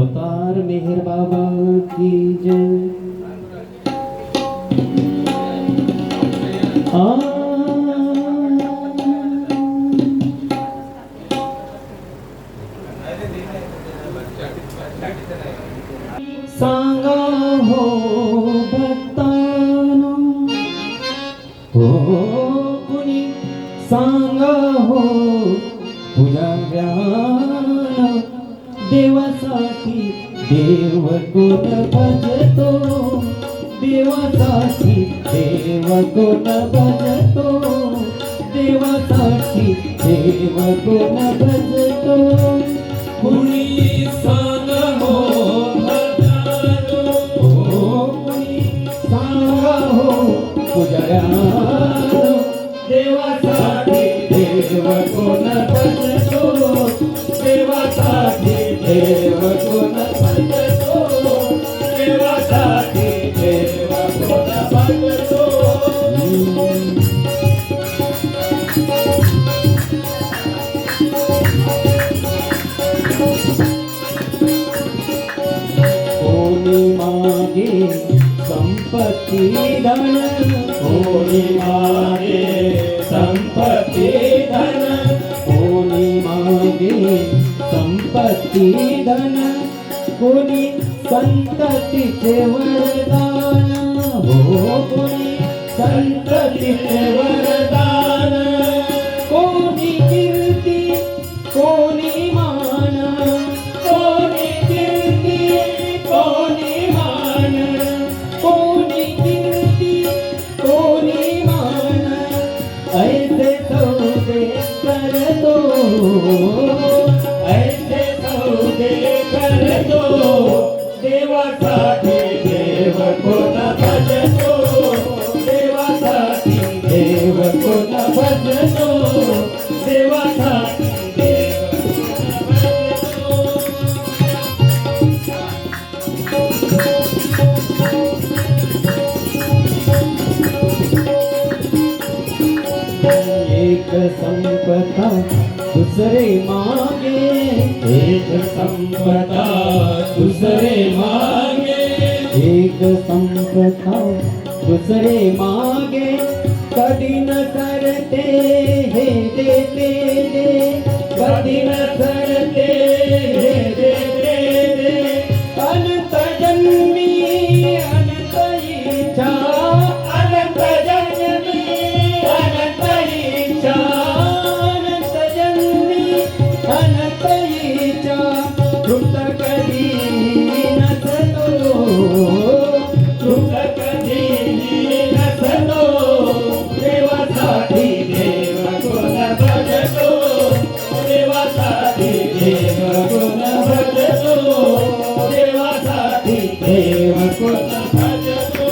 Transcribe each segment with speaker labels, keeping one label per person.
Speaker 1: अवतार मेहर बाबा की जय। सांगा हो भक्तांनो, हो कुणी सांगा हो पुजाऱ्यांनो, देवासाठी देव कोण भजतो, देवासाठी देव कोण भजतो, देवासाठी देव कोण भजतो। कुणी सांगा हो भक्तांनो, हो कुणी सांगा हो पुजाऱ्यांनो, देवासाठी देव कोण भजतो, देवासाठी देव कोण भजतो, देवासाठी देव कोण भजतो। कोणी मागे संपत्ती धन, कोणी मागे संपत्ती धन, कोणी मागे संपत्ती धन, कोणी संततीचे वरदान, हो कोणी संततीचे वरदान, कोणी कीर्ती कोणी मान, कोणी कीर्ती कोणी मान, कोणी कीर्ती कोणी मान, ऐसे सौदे करतो, ऐसे सौदे करतो, देवासाठी देव कोण भजतो, देवासाठी देव कोण भजतो, देवासाठी देव एक संपदा दुसरे मागे, एक संपदा दुसरे मागे, एक संपदा दुसरे मागे, कधी न सरते हे देते दे, कधी न सरते हे देते दे, अनंत जन्मी अनंत इच्छा, अनंत जन्मी अनंत इच्छा, अनंत जन्मी अनंत इच्छा, तृप्त कधी नसतो, तृप्त कधी नसतो, देवासाठी देव कोण भजतो, देवासाठी देव कोण भजतो, देवासाठी देव कोण भजतो।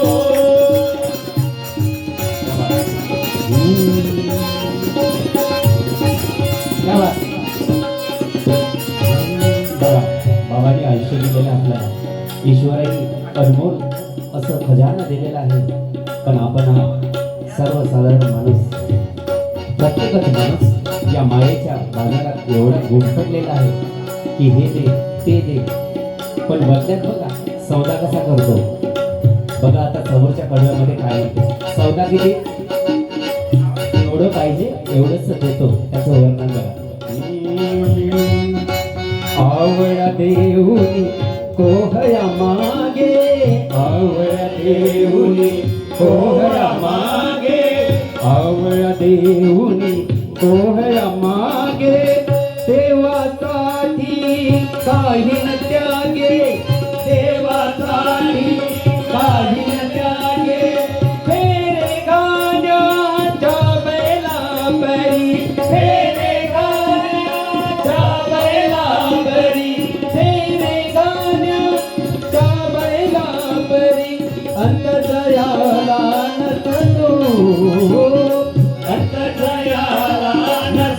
Speaker 1: बाबांनी आयुष्य दिलेलं आपल्याला, ईश्वराने अनमोल असं खजाना दिलेला आहे, पण आपण हा सर्वसाधारण माणूस, प्रत्येकच माणूस या मायेच्या बाजारात एवढा गुंफलेला आहे की हे दे ते दे, पण बदल्यात बघा सौदा कसा करतो। बघा आता समोरच्या कडव्यामध्ये काय सौदा किती, एवढं पाहिजे एवढंच देतो, त्याचं वर्णन बघा। आवळा देऊनी कोहया मागे, आवळा देऊनी कोहया मागे, आवळा देऊनी कोहया मागे, देवासाठी काही न त्यागे, देवासाठी काही न त्यागे, फेरे गाण्याच्या बैलापरी, फेरे गाण्याच्या बैलापरी, फेरे गाण्याच्या बैलापरी, अंतर्दयाला नसतो, अंतर्दयाला नसतो,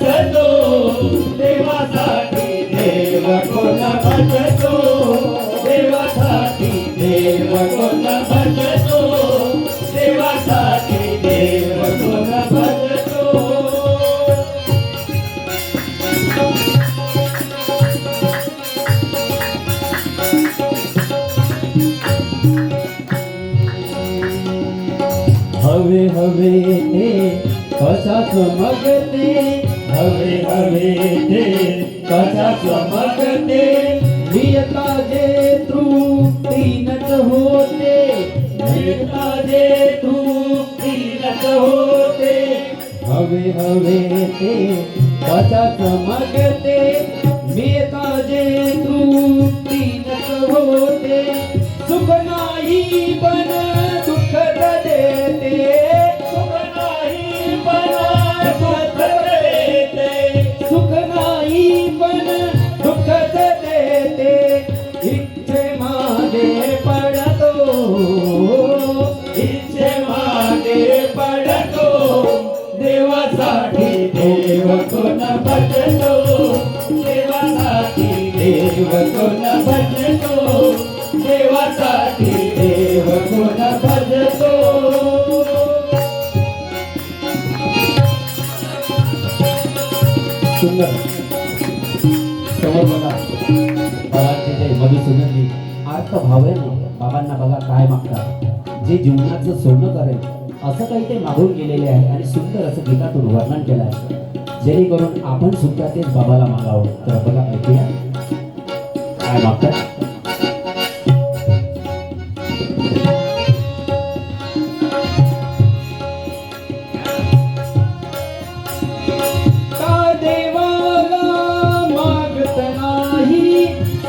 Speaker 1: हवे हवे ते कशाच मगते हवे हवे ते कशाच मगते नियता जे तृप्तीनच होते नियता जे तृप्तीनच होते हवे हवे ते कशाच मगते नियता जे तृप्तीनच होते सुख नाही पण दुःख देते सुख नाही पण दुःख देते सुख नाही पण दुःख देते इच्छे मागे पडतो इच्छे मागे पडतो देवासाठी देव कोण भजतो देवासाठी देव कोण भजतो देवासाठी देव कोण भजतो सुंदर समोर बघा बाबांचे ते मधुसूदनजी अर्थ भावेने बाबांना बघा काय मागतात जे जीवनाचं सोनं करेल असं काही ते मागून गेलेले आहे आणि सुंदर असं गीतातून वर्णन केलं आहे जेणेकरून आपण सुद्धा तेच बाबाला मागावं तर बघा ऐकूया काय मागतात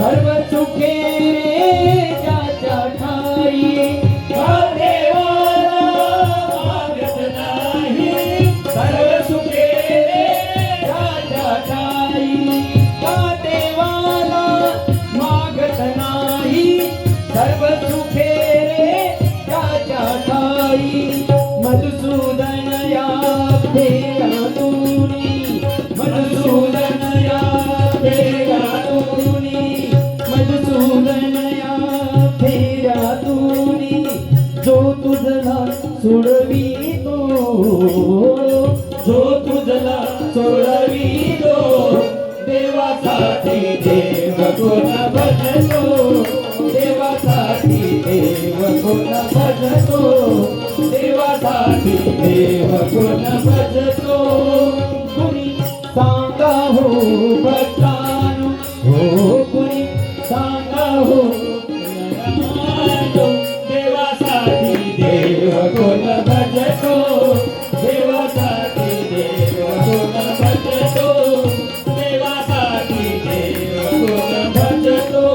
Speaker 1: सर्व सुखे रे ज्याच्या ठाई का देवाला मागत नाही सर्व सुखे रे ज्याच्या ठाई का देवाला मागत नाही सर्व सुखे रे ज्याच्या ठाई मधुसूदन या फेरातुनी मधुसूदन या फेरातुनी मधुसूदन या फेरातुनी जो तुझला सोडवितो जो तुझला सोडवितो देवासाठी देव कोण भजतो देवासाठी देव कोण भजतो देवासाठी देव कोण भजतो कुणी सांगा हो भक्तानो हो कुणी सांगा हो देवासाठी देव कोण भजतो देवासाठी देव कोण भजतो देवासाठी देव कोण भजतो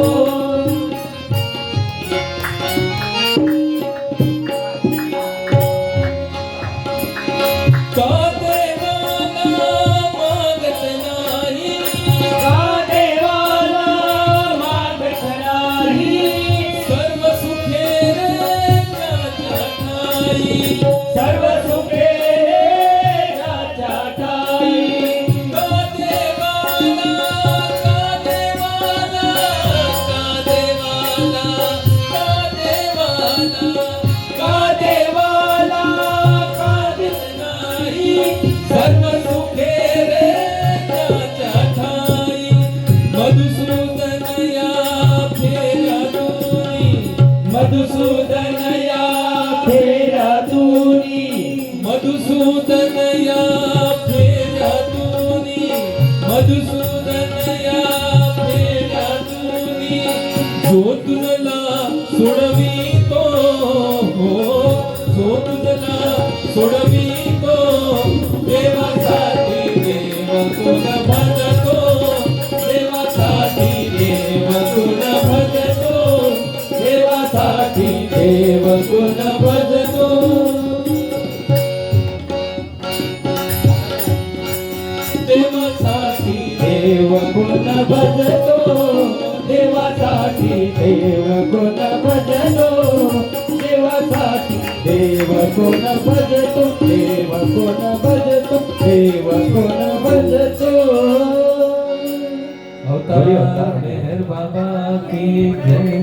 Speaker 1: सर्व सुखे ज्याच्या ठाई का देवाला का देवाला का देवाला का देवाला का देवाला का देत नाही सर्व सुखे रे ज्याच्या ठाई मधुसूदन या फेरातुनी मधुसूदन या फेरातुनी मधुसूदन या फेरातुनी मधुसूदन या फेरातुनी जो तुझला सोडवितो जो तुझला सोडवितो देवासाठी देव कोण भजतो देवासाठी देव कोण भजतो देवासाठी देव कोण भजतो देवासाठी देव कोण भजतो देवासाठी देव कोण भजतो देवासाठी देव कोण भजतो देव कोण भजतो देव कोण भजतो अवतार मेहर बाबा की जय